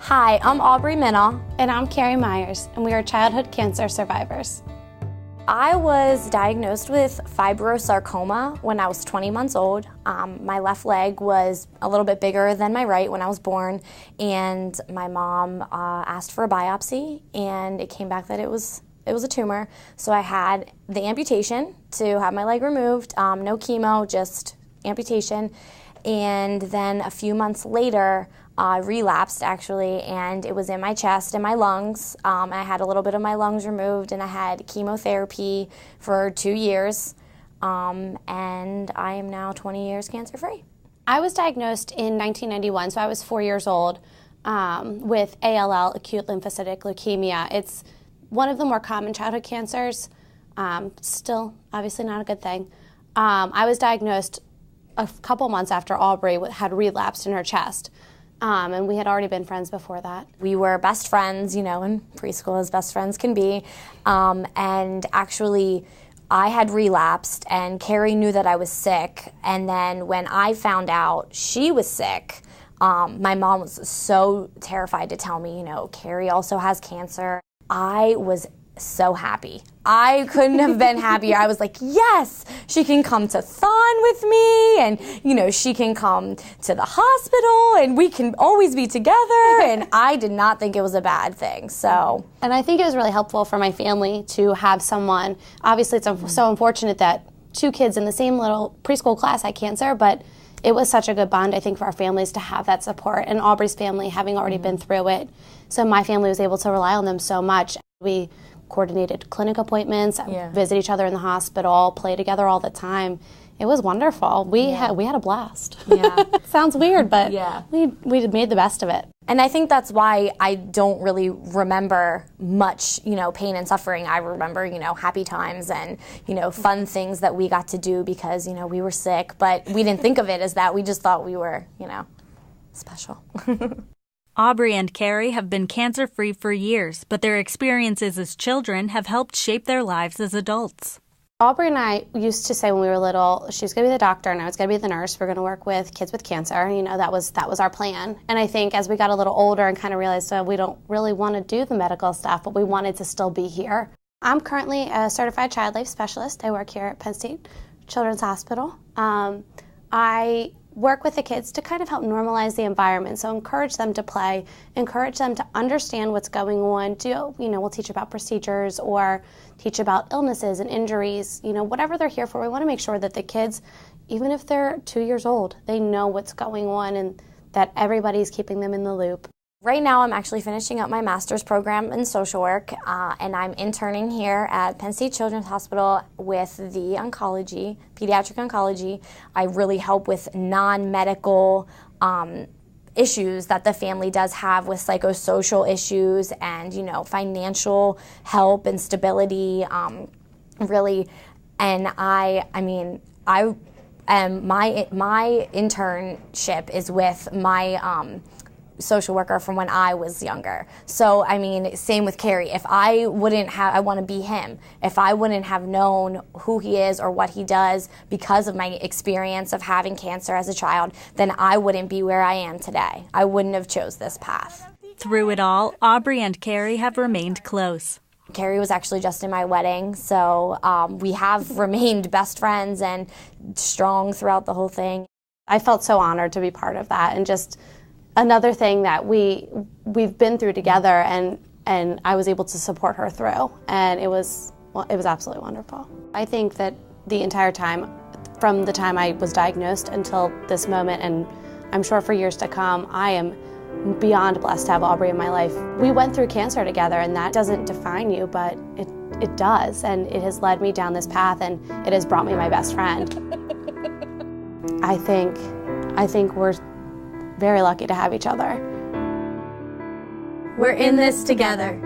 Hi, I'm Aubrey Minna. And I'm Carrie Myers, and we are childhood cancer survivors. I was diagnosed with fibrosarcoma when I was 20 months old. My left leg was a little bit bigger than my right when I was born, and my mom asked for a biopsy, and it came back that it was a tumor. So I had the amputation to have my leg removed, no chemo, just amputation. And then a few months later, relapsed actually, and it was in my chest and my lungs. I had a little bit of my lungs removed, and I had chemotherapy for 2 years, and I am now 20 years cancer-free. I was diagnosed in 1991, so I was 4 years old, with ALL, acute lymphocytic leukemia. It's one of the more common childhood cancers, still obviously not a good thing. I was diagnosed a couple months after Aubrey had relapsed in her chest. And we had already been friends before that. We were best friends, in preschool, as best friends can be. And actually, I had relapsed, and Carrie knew that I was sick. And then when I found out she was sick, my mom was so terrified to tell me, Carrie also has cancer. I was so happy. I couldn't have been happier. I was like, yes, she can come to Thon with me, and she can come to the hospital, and we can always be together. And I did not think it was a bad thing. And I think it was really helpful for my family to have someone. Obviously, it's so unfortunate that two kids in the same little preschool class had cancer, but it was such a good bond, I think, for our families to have that support, and Aubrey's family having already been through it. So my family was able to rely on them so much. We coordinated clinic appointments, visit each other in the hospital, play together all the time. It was wonderful. We had a blast. Yeah. Sounds weird, but we made the best of it. And I think that's why I don't really remember much, pain and suffering. I remember, happy times and, fun things that we got to do because, we were sick, but we didn't think of it as that. We just thought we were, special. Aubrey and Carrie have been cancer-free for years, but their experiences as children have helped shape their lives as adults. Aubrey and I used to say when we were little, she was going to be the doctor and I was going to be the nurse. We're going to work with kids with cancer. That was our plan. And I think as we got a little older and kind of realized we don't really want to do the medical stuff, but we wanted to still be here. I'm currently a certified child life specialist. I work here at Penn State Children's Hospital. I work with the kids to kind of help normalize the environment. So encourage them to play, encourage them to understand what's going on. We'll teach about procedures or teach about illnesses and injuries, whatever they're here for. We want to make sure that the kids, even if they're 2 years old, they know what's going on and that everybody's keeping them in the loop. Right now, I'm actually finishing up my master's program in social work, and I'm interning here at Penn State Children's Hospital with the oncology, pediatric oncology. I really help with non-medical issues that the family does have with psychosocial issues and, financial help and stability, really. And my internship is with my social worker from when I was younger. So, same with Carrie. If I want to be him. If I wouldn't have known who he is or what he does because of my experience of having cancer as a child, then I wouldn't be where I am today. I wouldn't have chose this path. Through it all, Aubrey and Carrie have remained close. Carrie was actually just in my wedding, so we have remained best friends and strong throughout the whole thing. I felt so honored to be part of that, and just another thing that we've been through together, and I was able to support her through, and it was absolutely wonderful. I think that the entire time, from the time I was diagnosed until this moment, and I'm sure for years to come, I am beyond blessed to have Aubrey in my life. We went through cancer together, and that doesn't define you, but it does, and it has led me down this path, and it has brought me my best friend. I think we're very lucky to have each other. We're in this together.